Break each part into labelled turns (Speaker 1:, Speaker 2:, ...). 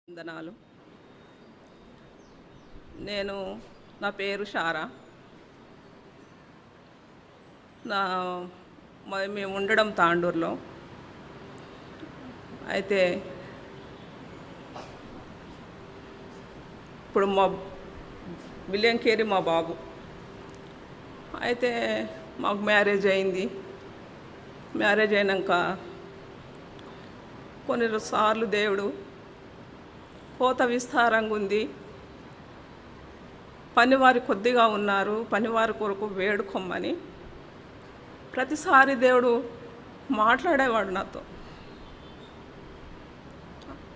Speaker 1: వందనాలు. నా పేరు షారా. నా మేము ఉండడం తాండూరులో. అయితే ఇప్పుడు విలియం కేరీ మా బాబు. అయితే మాకు మ్యారేజ్ అయింది. మ్యారేజ్ అయినాక కొన్నిసార్లు దేవుడు కోత విస్తారంగా ఉంది, పనివారు కొద్దిగా ఉన్నారు, పనివారి కొరకు వేడుకోమని ప్రతిసారి దేవుడు మాట్లాడేవాడు నాతో.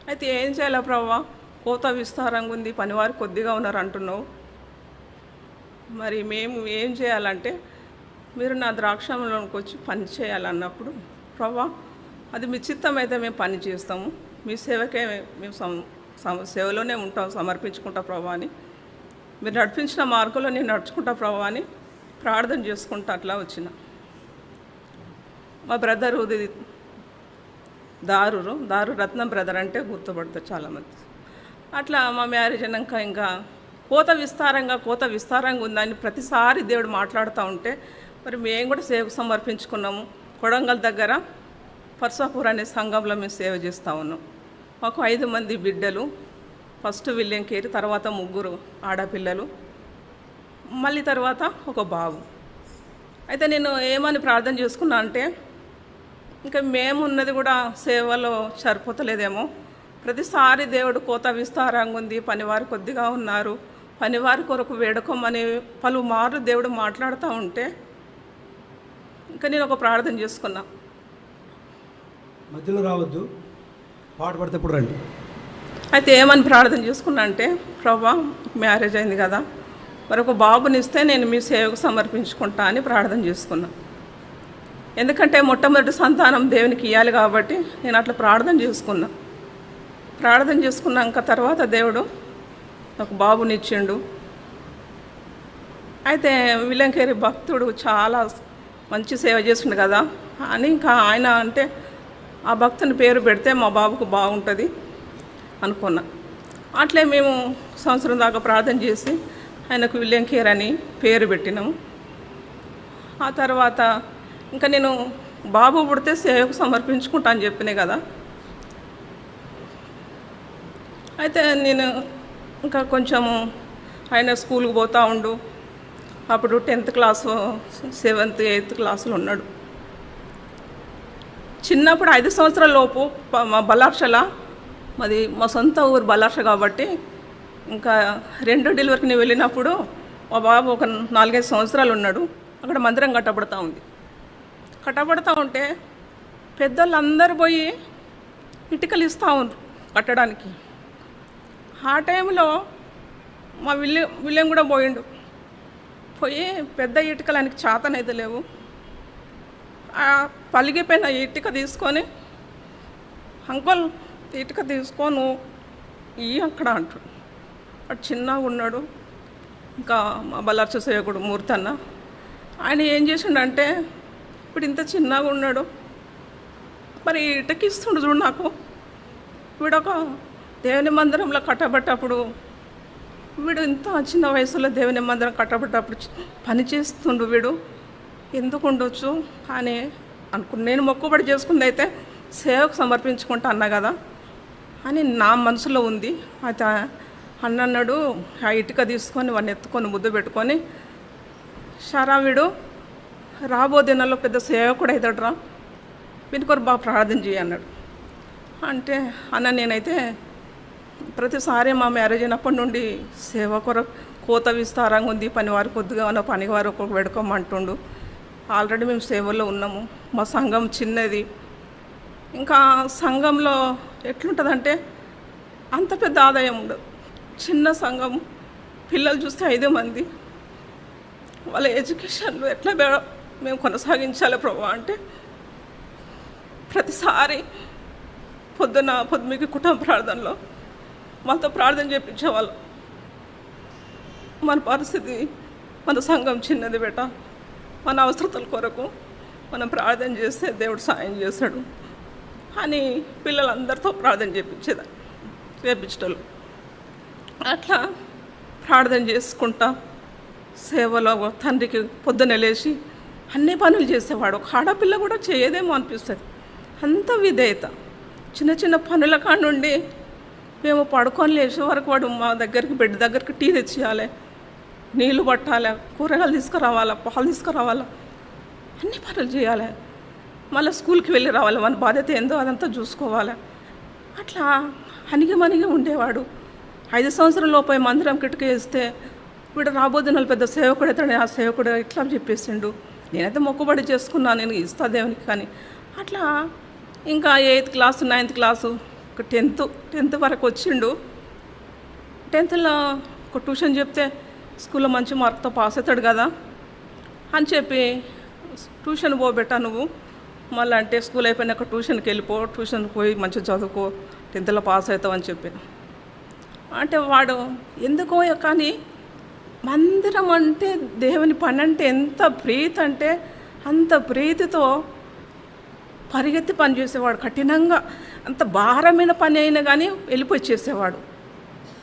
Speaker 1: అయితే ఏం చేయాలి ప్రభువా, కోత విస్తారంగా ఉంది, పనివారు కొద్దిగా ఉన్నారు అంటున్నావు, మరి మేము ఏం చేయాలంటే మీరు నా ద్రాక్షంలోకి వచ్చి పని చేయాలన్నప్పుడు, ప్రభువా అది మీ చిత్తం అయితే మేము పని చేస్తాము, మీ సేవకే మేము సేవలోనే ఉంటాం, సమర్పించుకుంటా ప్రభువా అని, మీరు నడిపించిన మార్గంలో నేను నడుచుకుంటా ప్రభువా అని ప్రార్థన చేసుకుంటా అట్లా వచ్చిన. మా బ్రదరు దారు రత్నం బ్రదర్ అంటే గుర్తుపడతారు చాలామంది. అట్లా మా మ్యారేజ్ అయినాక ఇంకా కోత విస్తారంగా ఉందని ప్రతిసారి దేవుడు మాట్లాడుతూ ఉంటే మరి మేము కూడా సేవకు సమర్పించుకున్నాము. కొడంగల్ దగ్గర పర్సాపూర్ అనే సంఘంలో మేము సేవ చేస్తూ ఉన్నాం. మాకు 5 మంది బిడ్డలు. ఫస్ట్ విలియం కేరీ, తర్వాత 3 ఆడపిల్లలు, మళ్ళీ తర్వాత ఒక బాబు. అయితే నేను ఏమని ప్రార్థన చేసుకున్నా అంటే ఇంకా మేమున్నది కూడా సేవలో సరిపోతలేదేమో, ప్రతిసారి దేవుడు కోత విస్తారంగా ఉంది, పనివారు కొద్దిగా ఉన్నారు, పనివారి కొరకు వేడుకోమని పలుమార్లు దేవుడు మాట్లాడుతూ ఉంటే ఇంకా నేను ఒక ప్రార్థన చేసుకున్నా.
Speaker 2: మధ్యలో రావద్దు, పాట పడితేప్పుడు రండి.
Speaker 1: అయితే ఏమని ప్రార్థన చేసుకున్నా అంటే, ప్రభువా మ్యారేజ్ అయింది కదా, మరి ఒక బాబునిస్తే నేను మీ సేవకు సమర్పించుకుంటా అని ప్రార్థన చేసుకున్నా. ఎందుకంటే మొట్టమొదటి సంతానం దేవునికి ఇవ్వాలి కాబట్టి నేను అట్లా ప్రార్థన చేసుకున్నాక తర్వాత దేవుడు నాకు బాబునిచ్చిండు. అయితే విలియం కేరీ భక్తుడు చాలా మంచి సేవ చేసిండు కదా అని ఇంకా ఆయన అంటే ఆ భక్తుని పేరు పెడితే మా బాబుకు బాగుంటుంది అనుకున్నా. అట్లే మేము సంవత్సరం దాకా ప్రార్థన చేసి ఆయనకు విలియం కేరీ అని పేరు పెట్టినాము. ఆ తర్వాత ఇంకా నేను బాబు పుడితే సేవకు సమర్పించుకుంటా అని చెప్పినాయి కదా. అయితే నేను ఇంకా కొంచెము ఆయన స్కూల్కి పోతూ ఉండు. అప్పుడు 10th క్లాసు, 7th, 8th క్లాసులు ఉన్నాడు. చిన్నప్పుడు 5 సంవత్సరాల లోపు మా బల్లార్షల, మా సొంత ఊరు బల్లార్ష కాబట్టి ఇంకా 2 డెలివరీకి నేను వెళ్ళినప్పుడు మా బాబు ఒక 4-5 సంవత్సరాలు ఉన్నాడు. అక్కడ మందిరం కట్టబడుతూ ఉంటే పెద్దోళ్ళందరూ పోయి ఇటుకలు ఇస్తూ ఉన్నారు కట్టడానికి. ఆ టైంలో మా విలియం కూడా పోయి పెద్ద ఇటుకలు ఆయనకి చేతనైతే లేవు. ఆ పలిగిపోయిన ఇటుక తీసుకొని, అంకుల్ ఇటుక తీసుకోను అక్కడ అంటాడు. అటు చిన్నగా ఉన్నాడు. ఇంకా మా బల్లార్చ సేవకుడు మూర్తన్న ఆయన ఏం చేసిండంటే, ఇప్పుడు ఇంత చిన్నగా ఉన్నాడు, మరి ఇటుక ఇస్తుండు చూడు నాకు, వీడొక దేవుని మందిరంలో కట్టబెట్టప్పుడు, వీడు ఇంత చిన్న వయసులో దేవుని మందిరం కట్టబెట్టప్పుడు పని చేస్తుండు, వీడు ఎందుకు ఉండొచ్చు అని అనుకుని నేను మొక్కుబడి చేసుకుంది అయితే సేవకు సమర్పించుకుంటా అన్నా కదా అని నా మనసులో ఉంది. అయితే అన్నాడు, ఆ ఇటుక తీసుకొని వాడిని ఎత్తుకొని ముద్దు పెట్టుకొని, షారా వీడు రాబో దినాల్లో పెద్ద సేవకుడు అవుతాడురా, వీని కొరకు బాగా ప్రార్థన చేయి అన్నాడు. అంటే నేనైతే ప్రతిసారి మా మ్యారేజ్ అయినప్పటి నుండి సేవ కొరకు కోత విస్తారంగా ఉంది, పనివారు కొద్దిగా ఉన్న, పనివారు ఒక్కొక్క పెడుకోమంటుండు. ఆల్రెడీ మేము సేవలో ఉన్నాము. మా సంఘం చిన్నది. ఇంకా సంఘంలో ఎట్లుంటుందంటే అంత పెద్ద ఆదాయం ఉండదు, చిన్న సంఘం. పిల్లలు చూస్తే 5 మంది. వాళ్ళ ఎడ్యుకేషన్లో ఎట్లా మేము కొనసాగించాలి ప్రభు అంటే ప్రతిసారి పొద్దుమికి కుటుంబ ప్రార్థనలో మనతో ప్రార్థన చేయించేవాళ్ళం. మన పరిస్థితి, మన సంఘం చిన్నది బేట, మన అవసరతల కొరకు మనం ప్రార్థన చేస్తే దేవుడు సాయం చేస్తాడు అని పిల్లలందరితో ప్రార్థన చేయించేదాన్ని. చేపించటోళ్ళు. అట్లా ప్రార్థన చేసుకుంటా సేవలో తండ్రికి పొద్దున లేచి అన్ని పనులు చేసేవాడు. ఒక ఆడపిల్ల కూడా చేయదేమో అనిపిస్తుంది, అంత విధేయత. చిన్న చిన్న పనుల కాడ నుండి మేము పడుకొని లేచే వరకు వాడు మా దగ్గరికి బెడ్ దగ్గరికి టీ తెచ్చియాలి, నీళ్ళు పట్టాలి, కూరగాయలు తీసుకురావాలా, పాలు తీసుకురావాలా, అన్ని పనులు చేయాలి. మళ్ళీ స్కూల్కి వెళ్ళి రావాలి, మన బాధ్యత ఏందో అదంతా చూసుకోవాలి. అట్లా అణిగి ఉండేవాడు. 5 సంవత్సరాల లోపే మందిరం కిటకేస్తే వీడు రాబోతున్న పెద్ద సేవకుడు అవుతాడు, ఆ సేవకుడు ఇట్లా చెప్పేసిండు. నేనైతే మొక్కుబడి చేసుకున్నాను, నేను ఇస్తా దేవునికి. కానీ అట్లా ఇంకా 8th క్లాసు 9th క్లాసు ఒక 10th వరకు వచ్చిండు. 10thలో ఒక ట్యూషన్ చెప్తే స్కూల్లో మంచి మార్కుతో పాస్ అవుతాడు కదా అని చెప్పి ట్యూషన్ పోబెట్టా నువ్వు, మళ్ళీ అంటే స్కూల్ అయిపోయినాక ట్యూషన్కి వెళ్ళిపో, ట్యూషన్కి పోయి మంచిగా చదువుకో, 10thలో పాస్ అవుతావు అని చెప్పాను. అంటే వాడు ఎందుకో కానీ మందిరం అంటే దేవుని పని అంటే ఎంత ప్రీతి అంటే అంత ప్రీతితో పరిగెత్తి పని చేసేవాడు. కఠినంగా అంత భారమైన పని అయినా కానీ వెళ్ళిపోయి చేసేవాడు.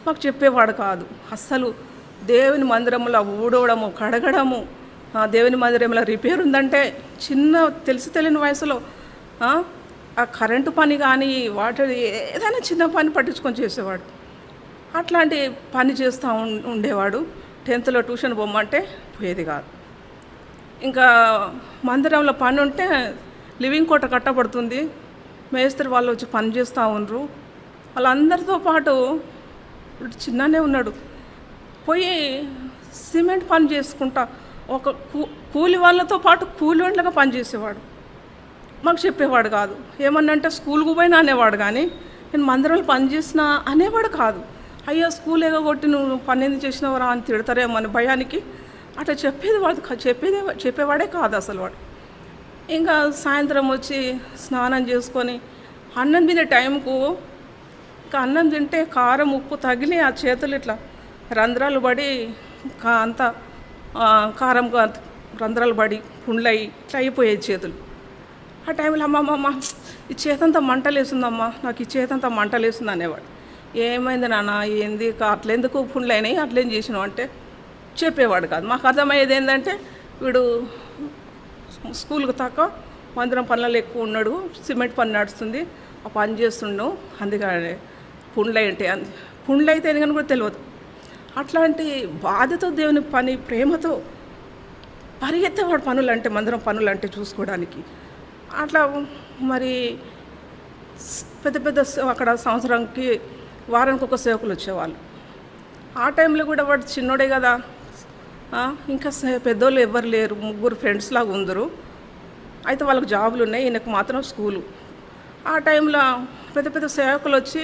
Speaker 1: మాకు చెప్పేవాడు కాదు అస్సలు. దేవుని మందిరంలో ఊడవడము, కడగడము, దేవుని మందిరంలో రిపేర్ ఉందంటే చిన్న తెలియని వయసులో ఆ కరెంటు పని కానీ వాటర్ ఏదైనా చిన్న పని పట్టించుకొని చేసేవాడు. అట్లాంటి పని చేస్తూ ఉండేవాడు. 10thలో ట్యూషన్ పోమ్మంటే పోయేది కాదు. ఇంకా మందిరంలో పని ఉంటే లివింగ్ కోట కట్టబడుతుంది, మేస్త్రి వాళ్ళు వచ్చి పని చేస్తూ ఉండరు. వాళ్ళందరితో పాటు చిన్ననే ఉన్నాడు, పోయి సిమెంట్ పని చేసుకుంటా ఒక కూలి వాళ్ళతో పాటు కూలి వాళ్ళగా పనిచేసేవాడు. మాకు చెప్పేవాడు కాదు. ఏమన్నంటే స్కూల్కి పోయినా అనేవాడు, కానీ నేను మందిరంలో పని చేసినా అనేవాడు కాదు. అయ్యో స్కూల్ ఎగగొట్టి నువ్వు పని ఎందుకు చేసినవరా అని తిడతారేమో అని భయానికి అట్లా చెప్పేవాడే కాదు అసలు వాడు. ఇంకా సాయంత్రం వచ్చి స్నానం చేసుకొని అన్నం తినే టైంకు ఇంకా అన్నం తింటే కారం ఉప్పు తగిలి ఆ చేతులు ఇట్లా రంధ్రాలు పడి అంతా కారం రంధ్రాలు పడి పుండ్లయి ఇట్లా అయిపోయేది చేతులు. ఆ టైంలో అమ్మమ్మ ఈ చేతంతా మంటలేస్తుందమ్మా, నాకు ఈ చేతంతా మంటలేస్తుంది అనేవాడు. ఏమైంది నాన్న, ఏంది అట్లెందుకు పుండ్లు అయినాయి, అట్లేం చేసినావు అంటే చెప్పేవాడు కాదు. మాకు అర్థమయ్యేది ఏంటంటే వీడు స్కూల్కి తక్కువ మందిరం పనులలో ఎక్కువ ఉన్నాడు, సిమెంట్ పని నడుస్తుంది, ఆ పని చేస్తుండు, అందుకని పుండ్లు ఏంటి అంది. పుండ్లు అయితే ఎందుకని కూడా తెలియదు. అట్లాంటి బాధతో దేవుని పని ప్రేమతో పరిగెత్తేవాడు పనులంటే, మందిరం పనులంటే చూసుకోవడానికి. అట్లా మరి పెద్ద అక్కడ సంవత్సరానికి వారానికి ఒక సేవకులు వచ్చేవాళ్ళు. ఆ టైంలో కూడా వాడు చిన్నోడే కదా, ఇంకా పెద్దోళ్ళు ఎవ్వరు లేరు, 3 ఫ్రెండ్స్ లాగా ఉందరు. అయితే వాళ్ళకి జాబులు ఉన్నాయి, ఈయనకు మాత్రం స్కూలు. ఆ టైంలో పెద్ద సేవకులు వచ్చి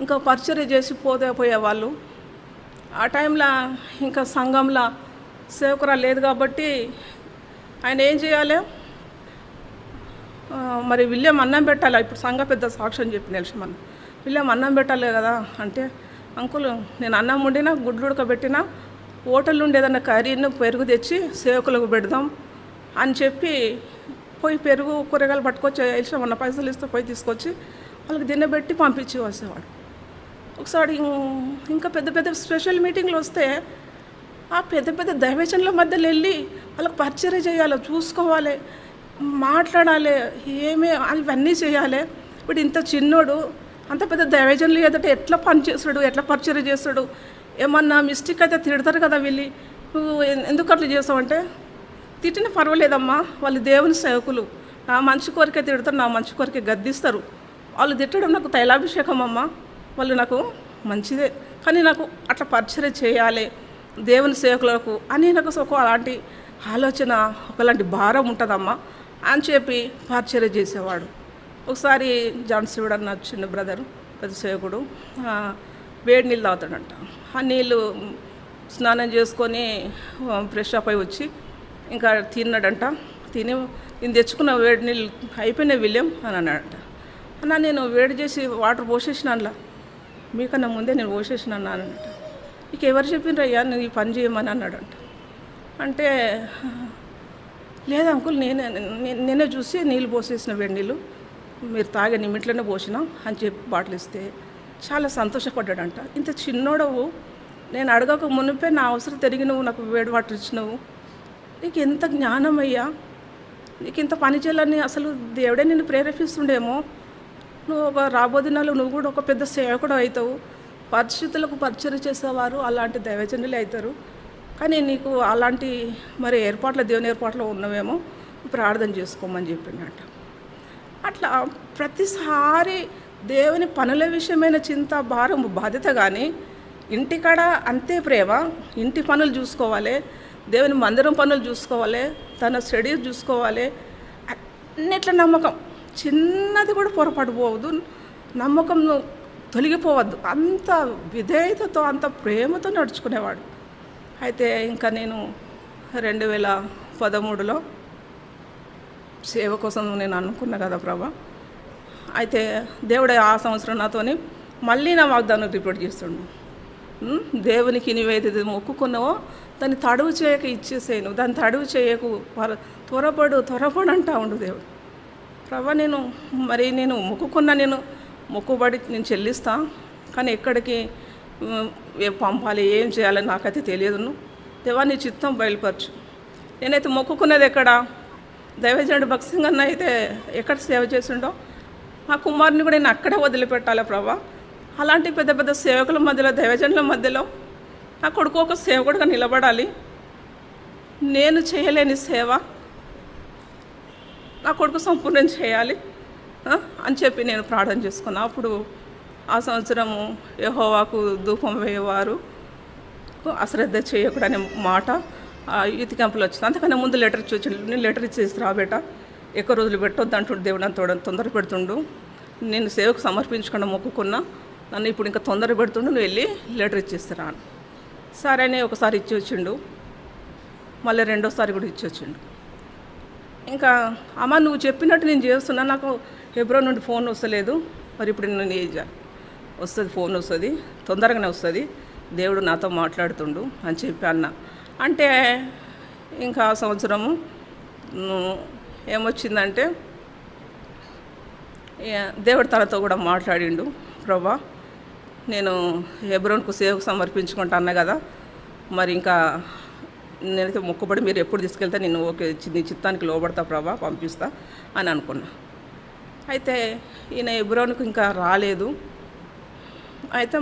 Speaker 1: ఇంకా పరిచర్య చేసి పోయేవాళ్ళు. ఆ టైంలో ఇంకా సంఘంలో సేవకురాలు లేదు కాబట్టి ఆయన ఏం చేయాలి, మరి విలియం అన్నం పెట్టాలి. ఇప్పుడు సంఘ పెద్ద సాక్ష్యం చెప్పి నిలిచిమన్న విలియం అన్నం పెట్టాలి కదా అంటే, అంకుల్ నేను అన్నం వండినా గుడ్లు ఉడకబెట్టినా హోటల్ నుండి ఏదన్నా కర్రీను పెరుగు తెచ్చి సేవకులకు పెడదాం అని చెప్పి పోయి పెరుగు కూరగాయలు పట్టుకొచ్చి ఇష్టమన్న పైసలు ఇస్తే పోయి తీసుకొచ్చి వాళ్ళకి తినబెట్టి పంపించి వచ్చేవాడు. ఒకసారి ఇంకా పెద్ద స్పెషల్ మీటింగ్లు వస్తే ఆ పెద్ద దైవజనుల మధ్యలో వెళ్ళి వాళ్ళకి పరిచర్య చేయాలి, చూసుకోవాలి, మాట్లాడాలి, ఇవన్నీ చేయాలి. ఇప్పుడు ఇంత చిన్నోడు అంత పెద్ద దైవజనులు ఎదుట ఎట్లా పని చేస్తాడు, ఎట్లా పరిచర్య చేస్తాడు, ఏమన్నా మిస్టేక్ అయితే తిడతారు కదా వీళ్ళు, నువ్వు ఎందుకు అట్లా చేస్తావంటే, తిట్టిన పర్వాలేదమ్మా, వాళ్ళు దేవుని సేవకులు, నా మంచి కోరికే తిడతారు, నా మంచి కోరికే గద్దిస్తారు, వాళ్ళు తిట్టడం నాకు తైలాభిషేకం అమ్మ, వాళ్ళు నాకు మంచిదే, కానీ నాకు అట్లా పరిచర్య చేయాలి దేవుని సేవకులకు అని నాకు ఒక అలాంటి ఆలోచన, ఒకలాంటి భారం ఉంటుందమ్మా అని చెప్పి పరిచర్య చేసేవాడు. ఒకసారి జాన్సీవుడు అన్న చిన్న బ్రదరు పెద్ద సేవకుడు వేడి నీళ్ళు తాగుతాడంట. ఆ నీళ్ళు స్నానం చేసుకొని ఫ్రెష్ అప్ అయి వచ్చి ఇంకా తిన్నాడంట. తిని నేను తెచ్చుకున్న వేడి నీళ్ళు అయిపోయినాయి విలియం అని అన్నాడంట. అన్న నేను వేడి చేసి వాటర్ పోసేసిన అందులో, మీకన్నా ముందే నేను పోసేసిన అన్నానంట. నీకు ఎవరు చెప్పిండ్రు అయ్యా నేను ఈ పని చేయమని అన్నాడంట. అంటే లేదు అంకుల్ నేనే చూసి నీళ్ళు పోసేసిన వేడి నీళ్ళు, మీరు తాగే నిమిట్లోనే పోసినా అని చెప్పి బాటిల్ ఇస్తే చాలా సంతోషపడ్డాడంట. ఇంత చిన్నోడవు, నేను అడగక మునిపే నా అవసరం తిరిగి నువ్వు నాకు వేడి వాటర్ ఇచ్చినావు, నీకు ఎంత జ్ఞానమయ్యా, నీకు ఇంత పని చేయాలని అసలు దేవుడే నిన్ను ప్రేరేపిస్తుండేమో, నువ్వు ఒక రాబోదినాలు నువ్వు కూడా ఒక పెద్ద సేవకుడు అవుతావు, పరిస్థితులకు పరిచయం చేసేవారు అలాంటి దైవజనులే అవుతారు, కానీ నీకు అలాంటి మరి ఏర్పాట్లు దేవుని ఏర్పాట్లో ఉన్నవేమో ప్రార్థన చేసుకోమని చెప్పిండట. అట్లా ప్రతిసారి దేవుని పనుల విషయమైన చింత, భారం, బాధ్యత, కానీ ఇంటికాడ అంతే ప్రేమ, ఇంటి పనులు చూసుకోవాలి, దేవుని మందిరం పనులు చూసుకోవాలి, తన స్టడీ చూసుకోవాలి, అన్నిట్ల నమ్మకం, చిన్నది కూడా పొరపాటు పోవద్దు, నమ్మకం తొలగిపోవద్దు, అంత విధేయతతో అంత ప్రేమతో నడుచుకునేవాడు. అయితే ఇంకా నేను 2013లో సేవ కోసం నేను అనుకున్నా కదా ప్రభా, అయితే దేవుడు ఆ సంవత్సరం నాతోని మళ్ళీ నా వాగ్దానం రిపీట్ చేస్తుండు. దేవునికి నీవేది మొక్కుకున్నావో దాన్ని తడువు చేయక ఇచ్చేసేను, దాన్ని తడువు చేయకు, త్వరపడు అంటా ఉండు దేవుడు. ప్రభా నేను మొక్కుకున్నా, నేను మొక్కుబడి నేను చెల్లిస్తా, కానీ ఎక్కడికి పంపాలి, ఏం చేయాలని నాకైతే తెలియదును. దేవా నీ చిత్తం బయలుపరచు. నేనైతే మొక్కుకున్నది ఎక్కడ, దైవజనుడు భక్సింగ్ అన్న అయితే ఎక్కడ సేవ చేసిండో, మా కుమారుని కూడా నేను అక్కడే వదిలిపెట్టాలి ప్రభా. అలాంటి పెద్ద పెద్ద సేవకుల మధ్యలో, దైవజనుల మధ్యలో నా కొడుకు ఒక సేవకుడుగా నిలబడాలి. నేను చేయలేని సేవ నా కొడుకు సంపూర్ణం చేయాలి అని చెప్పి నేను ప్రార్థన చేసుకున్నా. అప్పుడు ఆ సంవత్సరము యెహోవాకు ధూపం వేయవారు అశ్రద్ధ చేయకూడనే మాట యూత్ క్యాంపులో వచ్చింది. అంతకన్నా ముందు లెటర్ ఇచ్చి వచ్చి, నేను లెటర్ ఇచ్చేసి రాబేట, ఎక్కువ రోజులు పెట్టొద్దు అంటుండు దేవుడు, నన్ను తొందర పెడుతుండు, నేను సేవకు సమర్పించకుండా మొక్కుకున్నా, నన్ను ఇప్పుడు ఇంకా తొందర పెడుతుండు, నువ్వు వెళ్ళి లెటర్ ఇచ్చేస్తారా అని. సరే అని ఒకసారి ఇచ్చి వచ్చిండు, మళ్ళీ రెండోసారి కూడా ఇచ్చి వచ్చిండు. ఇంకా అమ్మ నువ్వు చెప్పినట్టు నేను చేస్తున్నా, నాకు హెబ్రోన్ నుండి ఫోన్ వస్తలేదు, మరి ఇప్పుడు నేను ఏం చేయాలి, వస్తుంది ఫోన్ వస్తుంది, తొందరగానే వస్తుంది, దేవుడు నాతో మాట్లాడుతుండు అని చెప్పి అన్న. అంటే ఇంకా ఆ సంవత్సరము ఏమొచ్చిందంటే దేవుడు తనతో కూడా మాట్లాడిండు. ప్రభా నేను హెబ్రోన్కు సేవకు సమర్పించుకుంటా అన్నా కదా, మరి ఇంకా నేనైతే మొక్కుబడి మీరు ఎప్పుడు తీసుకెళ్తే నేను ఓకే నీ చిత్తానికి లోబడతా ప్రభా, పంపిస్తా అని అనుకున్నా. అయితే ఈయన హెబ్రోన్కు ఇంకా రాలేదు. అయితే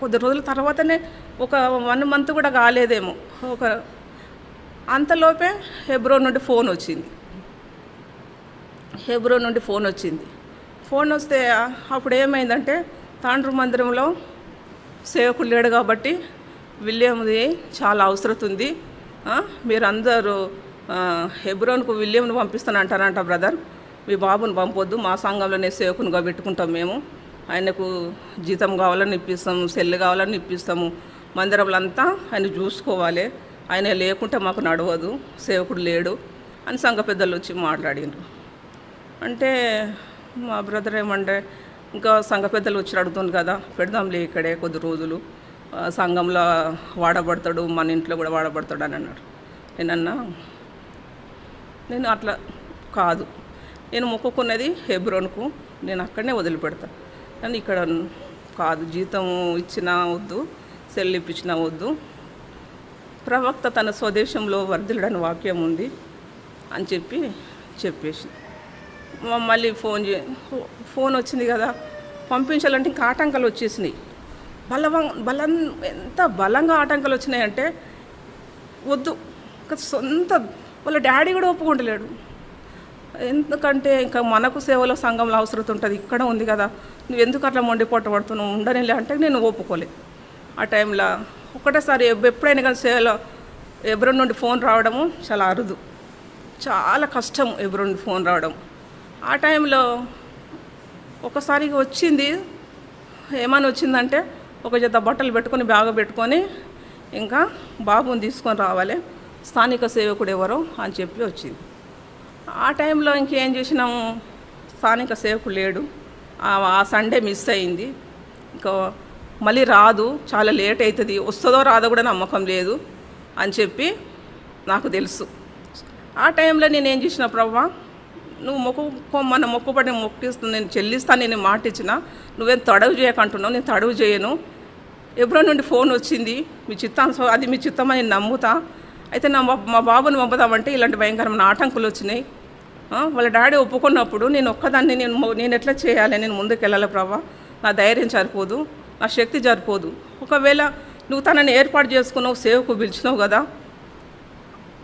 Speaker 1: కొద్ది రోజుల తర్వాతనే ఒక 1 month కూడా కాలేదేమో, అంతలోపే హెబ్రోన్ నుండి ఫోన్ వచ్చింది. ఫోన్ వస్తే అప్పుడు ఏమైందంటే, తాండ్రు మందిరంలో సేవకుడు లేడు కాబట్టి విలియంది చాలా అవసరం ఉంది, మీరందరూ హెబ్రోన్కు విలియంను పంపిస్తానంటారంట బ్రదర్, మీ బాబుని పంపొద్దు, మా సంఘంలోనే సేవకునిగా పెట్టుకుంటాం మేము, ఆయనకు జీతం కావాలని ఇప్పిస్తాము, సెల్ కావాలని ఇప్పిస్తాము, మందిరంలో అంతా ఆయన చూసుకోవాలి, ఆయన లేకుంటే మాకు నడవదు, సేవకుడు లేడు అని సంఘ పెద్దలు వచ్చి మాట్లాడినారు. అంటే మా బ్రదర్ ఏమంటే, ఇంకా సంఘ పెద్దలు వచ్చి అడుగుతుంది కదా, పెడదాంలే ఇక్కడే కొద్ది రోజులు, సంఘంలో వాడబడతాడు, మన ఇంట్లో కూడా వాడబడతాడు అని అన్నాడు. నేను అట్లా కాదు, నేను మొక్కుకున్నది హెబ్రోన్కు, నేను అక్కడనే వదిలిపెడతాను, కానీ ఇక్కడ కాదు, జీతం ఇచ్చినా వద్దు, సెల్ ఇప్పించినా వద్దు, ప్రవక్త తన స్వదేశంలో వర్ధిల్లడని వాక్యం ఉంది అని చెప్పేసి మళ్ళీ ఫోన్ వచ్చింది కదా, పంపించాలంటే ఇంకా ఆటంకాలు వచ్చేసినాయి, ఎంత బలంగా ఆటంకాలు వచ్చినాయంటే వద్దు, సొంత వాళ్ళ డాడీ కూడా ఒప్పుకుంటలేడు. ఎందుకంటే ఇంకా మనకు సేవలో సంఘంలో అవసరం ఉంటుంది, ఇక్కడ ఉంది కదా, నువ్వు ఎందుకు అట్లా మొండిపోట పడుతున్నావు, ఉండనిలే అంటే నేను ఒప్పుకోలే. ఆ టైంలో ఒకటేసారి ఎప్పుడైనా కానీ సేవలో హెబ్రోన్ నుండి ఫోన్ రావడము చాలా అరుదు, చాలా కష్టం హెబ్రోన్ నుండి ఫోన్ రావడం. ఆ టైంలో ఒకసారి వచ్చింది, ఏమని వచ్చిందంటే, ఒక జత బట్టలు పెట్టుకొని బ్యాగ్ పెట్టుకొని ఇంకా బాబుని తీసుకొని రావాలి, స్థానిక సేవకుడు ఎవరో అని చెప్పి వచ్చింది. ఆ టైంలో ఇంకేం చేసినాము, స్థానిక సేవకుడు లేడు, ఆ సండే మిస్ అయింది, ఇంకా మళ్ళీ రాదు, చాలా లేట్ అవుతుంది, వస్తుందో రాదో కూడా నమ్మకం లేదు అని చెప్పి నాకు తెలుసు. ఆ టైంలో నేనేం చేసిన ప్రభా, నువ్వు మొక్కుకోమన్న మొక్కుబడి మొక్కిస్తుంది, నేను చెల్లిస్తాను, నేను మాట ఇచ్చిన, నువ్వేం తడవు చేయకంటున్నావు, నేను తడవు చేయను. ఎప్పుడో నుండి ఫోన్ వచ్చింది, మీ చిత్తాను అది మీ చిత్తమని నమ్ముతా. అయితే మా బాబుని పంపుదామంటే ఇలాంటి భయంకరమైన ఆటంకులు వచ్చినాయి. వాళ్ళ డాడీ ఒప్పుకున్నప్పుడు నేను ఒక్కదాన్ని నేను ఎట్లా చేయాలి, నేను ముందుకు వెళ్ళాలి ప్రభా, నా ధైర్యం సరిపోదు, నా శక్తి సరిపోదు. ఒకవేళ నువ్వు తనని ఏర్పాటు చేసుకున్నావు, సేవకు పిలిచినావు కదా,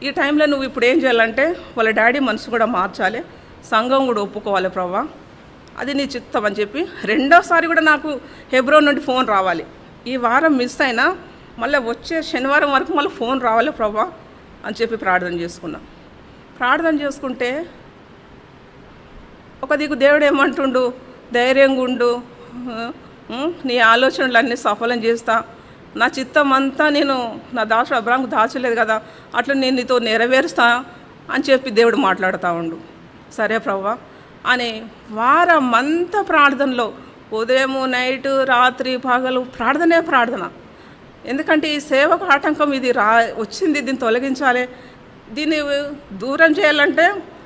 Speaker 1: ఈ టైంలో నువ్వు ఇప్పుడు ఏం చేయాలంటే వాళ్ళ డాడీ మనసు కూడా మార్చాలి, సంఘం కూడా ఒప్పుకోవాలి ప్రభా, అది నీ చిత్తం అని చెప్పి రెండోసారి కూడా నాకు హెబ్రోన్ నుండి ఫోన్ రావాలి. ఈ వారం మిస్ అయినా మళ్ళీ వచ్చే శనివారం వరకు మళ్ళీ ఫోన్ రావాలి ప్రభా అని చెప్పి ప్రార్థన చేసుకున్నా. ప్రార్థన చేసుకుంటే ఒక దిక్కు దేవుడు ఏమంటుండు, ధైర్యంగా ఉండు, నీ ఆలోచనలన్నీ సఫలం చేస్తా, నా చిత్తం అంతా నేను నా అబ్రాంకు దాచలేదు కదా, అట్లా నేను నీతో నెరవేరుస్తా అని చెప్పి దేవుడు మాట్లాడుతూ ఉండు. సరే ప్రభా అని వారం అంతా ప్రార్థనలో, ఉదయం నైటు రాత్రి పగలు ప్రార్థన. ఎందుకంటే ఈ సేవకు ఆటంకం ఇది వచ్చింది, దీన్ని తొలగించాలి, దీన్ని దూరం చేయాలంటే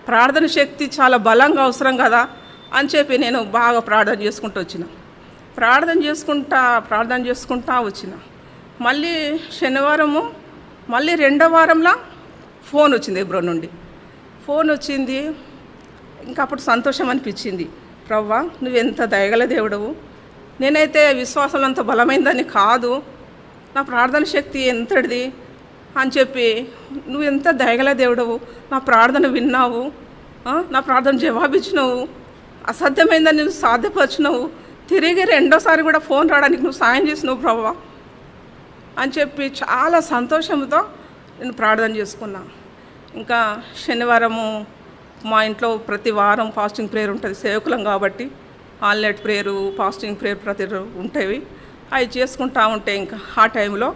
Speaker 1: ప్రార్థన శక్తి చాలా బలంగా అవసరం కదా అని చెప్పి నేను బాగా ప్రార్థన చేసుకుంటా వచ్చిన. మళ్ళీ శనివారము మళ్ళీ రెండో వారంలో ఫోన్ వచ్చింది, హెబ్రోన్ నుండి ఫోన్ వచ్చింది. ఇంకా అప్పుడు సంతోషం అనిపించింది, ప్రవ్వా నువ్వెంత దయగల దేవుడవు, నేనైతే విశ్వాసం అంత బలమైందని కాదు, నా ప్రార్థన శక్తి ఎంతటిది అని చెప్పి, నువ్వు ఎంత దయగల దేవుడవు, నా ప్రార్థన విన్నావు, నా ప్రార్థన జవాబిచ్చినావు, అసాధ్యమైందని నువ్వు సాధ్యపరిచినావు, తిరిగి రెండోసారి కూడా ఫోన్ రావడానికి నువ్వు సాయం చేసినావు ప్రభా అని చెప్పి చాలా సంతోషంతో నేను ప్రార్థన చేసుకున్నా. ఇంకా శనివారము మా ఇంట్లో ప్రతి వారం ఫాస్టింగ్ ప్రేయర్ ఉంటుంది, సేవకులం కాబట్టి ఆల్-నైట్ ప్రేయరు, ఫాస్టింగ్ ప్రేయర్ ప్రతి ఉంటాయి. అవి చేసుకుంటా ఉంటే ఇంకా ఆ టైంలో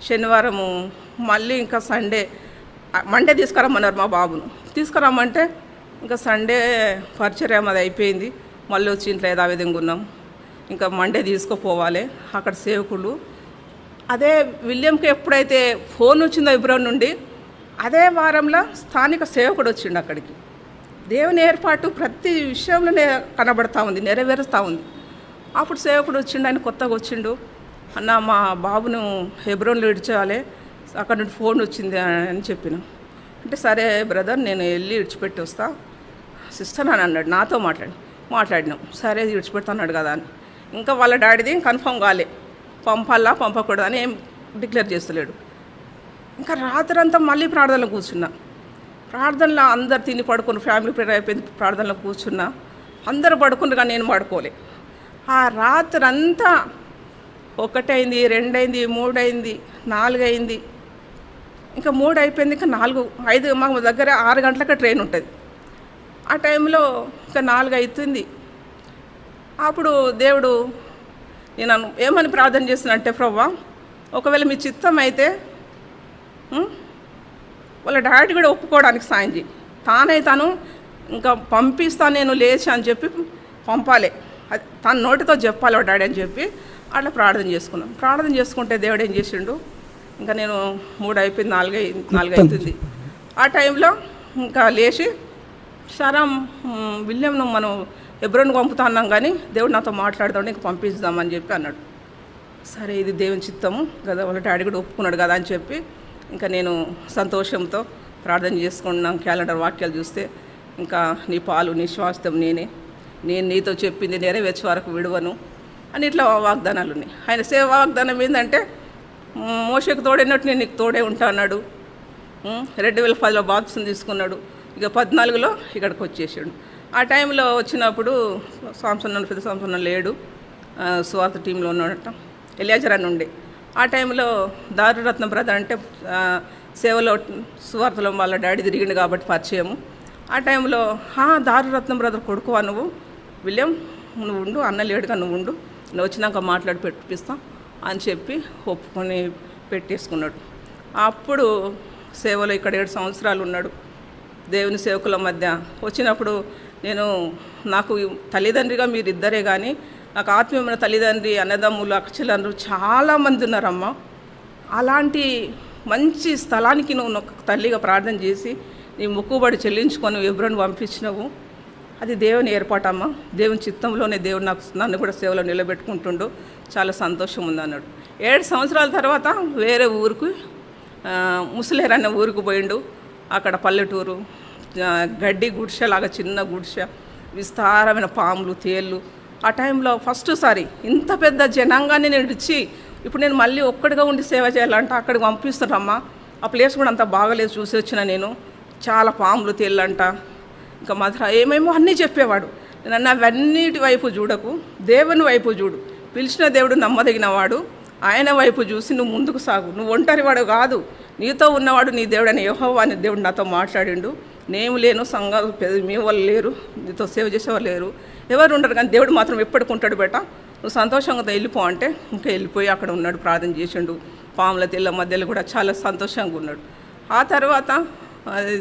Speaker 1: శనివారము మళ్ళీ ఇంకా మండే తీసుకురమ్మన్నారు మా బాబును. తీసుకురమ్మంటే ఇంకా సండే పరిచర్య అది అయిపోయింది, మళ్ళీ వచ్చి ఇంట్లో యథావిధంగా ఉన్నాం. ఇంకా మండే తీసుకుపోవాలి అక్కడ సేవకులు. అదే విలియంకి ఎప్పుడైతే ఫోన్ వచ్చిందో హెబ్రోన్ నుండి, అదే వారంలో స్థానిక సేవకుడు వచ్చిండు అక్కడికి. దేవుని ఏర్పాటు ప్రతి విషయంలోనే కనబడతా ఉంది, నెరవేరుస్తూ ఉంది. అప్పుడు సేవకుడు వచ్చిండు, ఆయన కొత్తగా వచ్చిండు. అన్న మా బాబును హెబ్రోన్లో విడిచేయాలి, అక్కడ నుండి ఫోన్ వచ్చింది అని చెప్పిన. అంటే సరే బ్రదర్ నేను వెళ్ళి విడిచిపెట్టి వస్తా సిస్టర్ అని అన్నాడు. నాతో మాట్లాడినాం. సరే విడిచిపెడతాన్నాడు కదా అని. ఇంకా వాళ్ళ డాడీది కన్ఫర్మ్ కాలే, పంపాలా పంపకూడదు అని ఏం డిక్లేర్ చేస్తలేడు. ఇంకా రాత్రంతా మళ్ళీ ప్రార్థనలో కూర్చున్నా. ప్రార్థనలో అందరు తిని పడుకుని, ఫ్యామిలీ ప్రేయర్ అయిపోయింది, ప్రార్థనలో కూర్చున్నా. అందరూ పడుకున్నారు కానీ నేను పడుకోలే. ఆ రాత్రి అంతా 1 అయింది, 2 అయింది, 3 అయింది, 4 అయింది. ఇంకా 3 అయిపోయింది, ఇంకా 4, 5 మాకు దగ్గర 6 గంటలకు ట్రైన్ ఉంటుంది. ఆ టైంలో ఇంకా 4 అవుతుంది. అప్పుడు దేవుడు నేను ఏమని ప్రార్థన చేస్తున్నంటే, ప్రవ్వా ఒకవేళ మీ చిత్తం అయితే వాళ్ళ డాడీ కూడా ఒప్పుకోవడానికి సాయం చేయి, తాను ఇంకా పంపిస్తాను నేను లేచి అని చెప్పి పంపాలి, తన నోటితో చెప్పాలి వాళ్ళ డాడీ అని చెప్పి అట్లా ప్రార్థన చేసుకున్నాం. ప్రార్థన చేసుకుంటే దేవుడు ఏం చేసిండు, ఇంకా నేను 3 అయిపోయింది, 4 అవుతుంది. ఆ టైంలో ఇంకా లేచి సరం విలియంను మనం హెబ్రోన్కి పంపుతా అన్నాం కానీ దేవుడు నాతో మాట్లాడతాడు, ఇంక పంపిస్తామని చెప్పి అన్నాడు. సరే ఇది దేవుని చిత్తము కదా, వాళ్ళ డాడీ కూడా ఒప్పుకున్నాడు కదా అని చెప్పి ఇంకా నేను సంతోషంతో ప్రార్థన చేసుకున్నాం. క్యాలెండర్ వాక్యాలు చూస్తే ఇంకా నీ పాలు నీ శ్వాసం నేను నీతో చెప్పింది నెరవేర్చే వరకు విడవను అని ఇట్లా వాగ్దానాలు ఉన్నాయి. ఆయన సేవ వాగ్దానం ఏంటంటే మోషేకు తోడైనట్టు నేను నీకు తోడే ఉంటా అన్నాడు. 2010లో బాప్తిసం తీసుకున్నాడు. ఇక 14లో ఇక్కడికి వచ్చేసాడు. ఆ టైంలో వచ్చినప్పుడు పెద్ద సాంసన్ లేడు, సువార్త టీంలో ఉన్నట్ట ఎలియాజర్ అని ఉండే. ఆ టైంలో దారురత్న బ్రదర్ అంటే సేవలో సువార్తలో వాళ్ళ డాడీ తిరిగిండు కాబట్టి పరిచయము. ఆ టైంలో దారురత్నం బ్రదర్ కొడుకువా నువ్వు, విలియం నువ్వు ఉండు, అన్న లేడుగా నువ్వు ఉండు, నువ్వు వచ్చినాక మాట్లాడి పెట్టిస్తాం అని చెప్పి ఒప్పుకొని పెట్టేసుకున్నాడు. అప్పుడు సేవలో ఇక్కడ 7 సంవత్సరాలు ఉన్నాడు. దేవుని సేవకుల మధ్య వచ్చినప్పుడు నాకు తల్లిదండ్రిగా మీరిద్దరే కానీ నాకు ఆత్మీయమైన తల్లిదండ్రి, అన్నదమ్ములు, అక్కచెల్లెలు చాలామంది ఉన్నారమ్మా. అలాంటి మంచి స్థలానికి నువ్వు తల్లిగా ప్రార్థన చేసి నీ మొక్కుబడి చెల్లించుకొని హెబ్రోన్ పంపించినావు. అది దేవుని ఏర్పాటమ్మా, దేవుని చిత్తంలోనే దేవుడు నన్ను కూడా సేవలో నిలబెట్టుకుంటుండు, చాలా సంతోషం ఉంది అన్నాడు. 7 సంవత్సరాల తర్వాత వేరే ఊరికి ముసలేరు అనే ఊరికి పోయిండు. అక్కడ పల్లెటూరు, గడ్డి గుడిసెలాగా చిన్న గుడిసె, విస్తారమైన పాములు, తేళ్ళు. ఆ టైంలో ఫస్ట్ సారి ఇంత పెద్ద జనాంగాన్ని నేను ఇచ్చి ఇప్పుడు నేను మళ్ళీ ఒక్కడిగా ఉండి సేవ చేయాలంటే అక్కడికి పంపిస్తారమ్మా. ఆ ప్లేస్ కూడా అంత బాగలేదు, చూసి వచ్చిన నేను. చాలా పాములు, తేళ్ళంట, ఇంకా మాత్రం ఏమేమో అన్నీ చెప్పేవాడు. నన్ను అవన్నిటి వైపు చూడకు, దేవుని వైపు చూడు. పిలిచిన దేవుడు నమ్మదగినవాడు, ఆయన వైపు చూసి నువ్వు ముందుకు సాగు. నువ్వు ఒంటరివాడు కాదు, నీతో ఉన్నవాడు నీ దేవుడు అని యెహోవా అని దేవుడు నాతో మాట్లాడిండు. నేను లేను, సంఘాలు మీ వాళ్ళు లేరు, నీతో సేవ చేసేవాళ్ళు లేరు, ఎవరు ఉండరు, కానీ దేవుడు మాత్రం ఎప్పటికి ఉంటాడు బేట, నువ్వు సంతోషంగా వెళ్ళిపో అంటే ఇంకా వెళ్ళిపోయి అక్కడ ఉన్నాడు, ప్రార్థన చేసిండు. పాముల తెల్ల మధ్యలో కూడా చాలా సంతోషంగా ఉన్నాడు. ఆ తర్వాత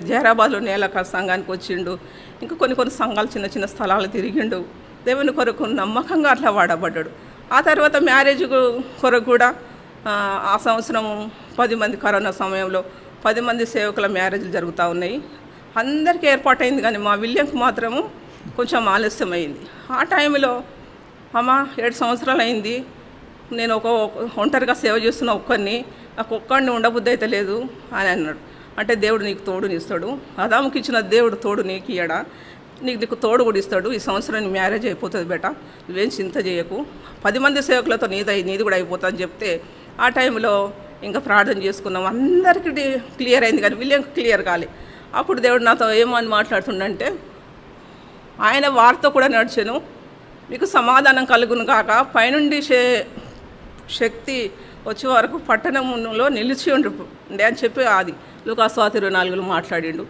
Speaker 1: జహరాబాద్లో నేలక సంఘానికి వచ్చిండు. ఇంకా కొన్ని సంఘాలు చిన్న చిన్న స్థలాలు తిరిగిండు. దేవుని కొరకు నమ్మకంగా అట్లా వాడబడ్డాడు. ఆ తర్వాత మ్యారేజ్ కొరకు కూడా ఆ సంవత్సరం 10 మంది, కరోనా సమయంలో 10 మంది సేవకుల మ్యారేజ్లు జరుగుతూ ఉన్నాయి. అందరికీ ఏర్పాటైంది, కానీ మా విలియంకి మాత్రము కొంచెం ఆలస్యమైంది. ఆ టైంలో అమ్మ 7 సంవత్సరాలు అయింది, నేను ఒంటరిగా సేవ చేస్తున్న ఒక్కరిని, నాకు ఒక్కడిని ఉండబుద్ధి అయితే లేదు అని అన్నాడు. అంటే దేవుడు నీకు తోడునిస్తాడు, ఆదాముకి ఇచ్చిన దేవుడు తోడు నీకు ఇయ్యడా, నీకు తోడు కూడా ఇస్తాడు. ఈ సంవత్సరం నీ మ్యారేజ్ అయిపోతుంది బేట, నువ్వేం చింత చేయకు, 10 మంది సేవకులతో నీది కూడా అయిపోతుంది అని చెప్తే ఆ టైంలో ఇంకా ప్రార్థన చేసుకున్నాం. అందరికీ క్లియర్ అయింది, కానీ వీళ్ళకి క్లియర్ కాలే. అప్పుడు దేవుడు నాతో ఏమని మాట్లాడుతుండంటే, ఆయన వారితో కూడా నడిచాను, మీకు సమాధానం కలుగును కాక, పైనుండి శక్తి వచ్చే వరకు పట్టణంలో నిలిచి ఉండే అని చెప్పి అది లూకాసు 24లో మాట్లాడిండు.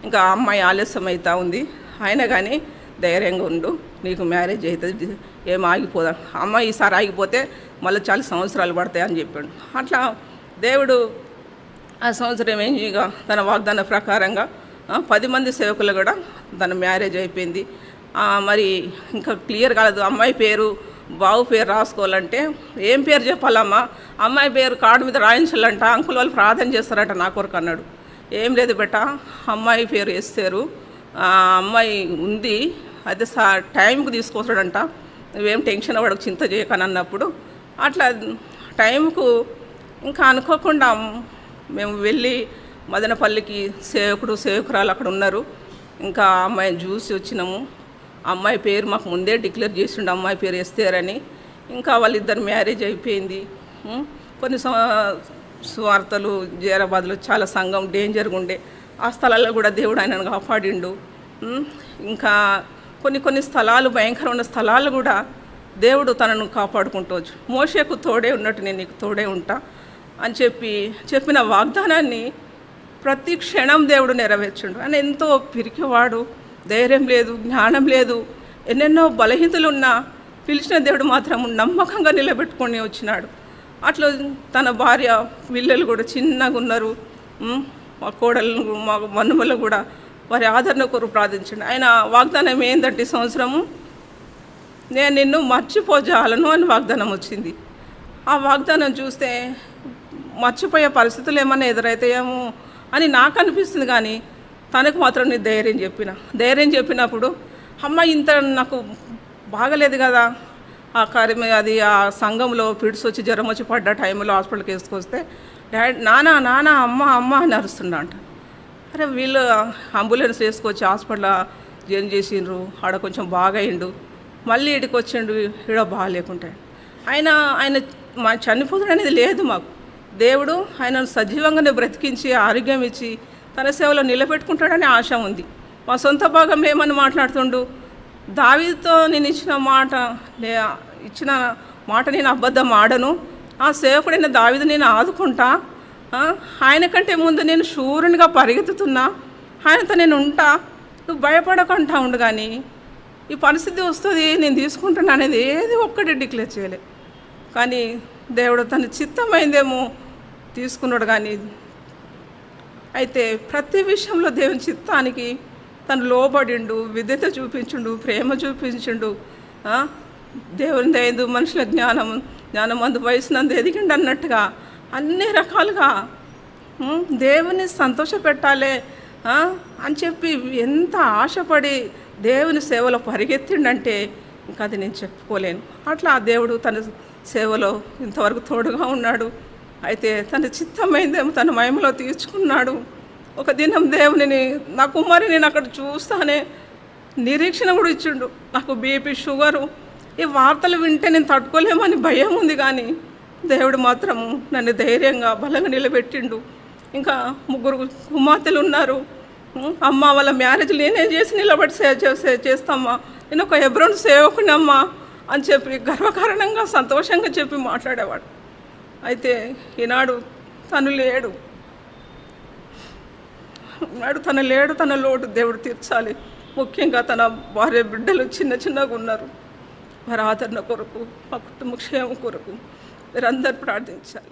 Speaker 1: ఇంకా ఆ అమ్మాయి ఆలస్యం అవుతా ఉంది, అయినా కానీ ధైర్యంగా ఉండు, నీకు మ్యారేజ్ అవుతుంది, ఏం ఆగిపోదా, అమ్మాయి ఈసారి ఆగిపోతే మళ్ళీ చాలా సంవత్సరాలు పడతాయి అని చెప్పాడు. అట్లా దేవుడు ఆ సంవత్సరం ఏం చేయగా తన వాగ్దాన ప్రకారంగా 10 మంది సేవకులు కూడా తన మ్యారేజ్ అయిపోయింది. మరి ఇంకా క్లియర్ కాలేదు, అమ్మాయి పేరు బావు పేరు రాసుకోవాలంటే ఏం పేరు చెప్పాలమ్మా, అమ్మాయి పేరు కార్డు మీద రాయించాలంట, అంకుల్ వాళ్ళు ప్రార్థన చేస్తారంట నా కొరకు అన్నాడు. ఏం లేదు బెట్ట, అమ్మాయి పేరు వేస్తారు, అమ్మాయి ఉంది, అయితే టైంకి తీసుకొస్తాడంట, నువ్వేం టెన్షన్ అవ్వడం చింత చేయకని అన్నప్పుడు అట్లా టైంకు ఇంకా అనుకోకుండా మేము వెళ్ళి మదనపల్లికి సేవకురాలు అక్కడ ఉన్నారు, ఇంకా అమ్మాయిని చూసి వచ్చినాము. అమ్మాయి పేరు మాకు ముందే డిక్లేర్ చేసిండు, అమ్మాయి పేరు ఎస్తేరని. ఇంకా వాళ్ళిద్దరు మ్యారేజ్ అయిపోయింది. కొన్ని స్వార్థలు జైరాబాద్లో చాలా సంఘం డేంజర్గా ఉండే, ఆ స్థలాల్లో కూడా దేవుడు ఆయనను కాపాడిండు. ఇంకా కొన్ని స్థలాలు భయంకరమైన స్థలాలు కూడా దేవుడు తనను కాపాడుకుంటవచ్చు. మోషేకు తోడే ఉన్నట్టు నేను నీకు తోడే ఉంటా అని చెప్పిన వాగ్దానాన్ని ప్రతి క్షణం దేవుడు నెరవేర్చుండు. ఆయన ఎంతో పిరికివాడు, ధైర్యం లేదు, జ్ఞానం లేదు, ఎన్నెన్నో బలహీనతలున్నా పిలిచిన దేవుడు మాత్రం నమ్మకంగా నిలబెట్టుకొని వచ్చినాడు. అట్లా తన భార్య పిల్లలు కూడా చిన్నగా ఉన్నారు, మా కోడలు మా మనుమలు కూడా వారి ఆదరణ కొరకు ప్రార్థించండి. ఆయన వాగ్దానం ఏందంటే, సంవత్సరము నేను నిన్ను మర్చిపోజాలను అని వాగ్దానం వచ్చింది. ఆ వాగ్దానం చూస్తే మర్చిపోయే పరిస్థితులు ఏమన్నా ఎదురైతాయేమో అని నాకు అనిపిస్తుంది, కానీ తనకు మాత్రం నేను ధైర్యం చెప్పినప్పుడు అమ్మ ఇంత నాకు బాగలేదు కదా, ఆ అది ఆ సంఘంలో పిడిసి వచ్చి జ్వరం వచ్చి పడ్డ టైంలో హాస్పిటల్కి వేసుకొస్తే డాడీ నాన్న అమ్మ అని అరుస్తుండ అంట. అరే వీళ్ళు అంబులెన్స్ వేసుకొచ్చి హాస్పిటల్ జాయిన్ చేసిండ్రు, ఆడ కొంచెం బాగా అయిండు, మళ్ళీ ఇడికి వచ్చిండు, ఈడ బాగాలేకుంటే ఆయన చనిపోతాడు అనేది లేదు మాకు. దేవుడు ఆయనను సజీవంగానే బ్రతికించి ఆరోగ్యం ఇచ్చి తన సేవలో నిలబెట్టుకుంటాడని ఆశ ఉంది. మా సొంత భాగంలో ఏమని మాట్లాడుతుండు, దావీదుతో నేను ఇచ్చిన మాట నేను అబద్ధం ఆడను, ఆ సేవకుడైన దావీదు నేను ఆదుకుంటా, ఆయన కంటే ముందు నేను శూరునిగా పరిగెత్తుతున్నా, ఆయనతో నేను ఉంటా, నువ్వు భయపడకుండా ఉండు, కానీ ఈ పరిస్థితి వస్తుంది నేను తీసుకుంటున్నా అనేది ఏది ఒక్కటి డిక్లేర్ చేయలే. కానీ దేవుడు తన చిత్తమైందేమో తీసుకున్నాడు. కానీ అయితే ప్రతి విషయంలో దేవుని చిత్తానికి తను లోబడిండు, విధేయత చూపించుండు, ప్రేమ చూపించుండు. దేవుని దయదు మనుషుల జ్ఞానమందు వయసునందు ఎదిగిండు అన్నట్టుగా అన్ని రకాలుగా దేవుని సంతోషపెట్టాలి అని చెప్పి ఎంత ఆశపడి దేవుని సేవలో పరిగెత్తిండంటే ఇంకా అది నేను చెప్పుకోలేను. అట్లా ఆ దేవుడు తన సేవలో ఇంతవరకు తోడుగా ఉన్నాడు. అయితే తన చిత్తమైందేమో తన మహిమలో తీర్చుకున్నాడు. ఒక దినం దేవునిని నా కుమారి నేను అక్కడ చూస్తానే నిరీక్షణ కూడా ఇచ్చిండు. నాకు బీపీ షుగరు ఈ వార్తలు వింటే నేను తట్టుకోలేమని భయం ఉంది, కానీ దేవుడు మాత్రము నన్ను ధైర్యంగా బలంగా నిలబెట్టిండు. ఇంకా 3 కుమార్తెలు ఉన్నారు. అమ్మ వాళ్ళ మ్యారేజ్ నేనే చేసి నిలబడి చేస్తామ్మా, నేను ఒక హెబ్రోన్ సేవకునమ్మా అని చెప్పి గర్వకారణంగా సంతోషంగా చెప్పి మాట్లాడేవాడు. అయితే ఈనాడు తను లేడు. తన లోటు దేవుడు తీర్చాలి. ముఖ్యంగా తన భార్య బిడ్డలు చిన్నగా ఉన్నారు. వారి ఆదరణ కొరకు, మా కుటుంబ క్షేమం కొరకు మీరందరూ ప్రార్థించాలి.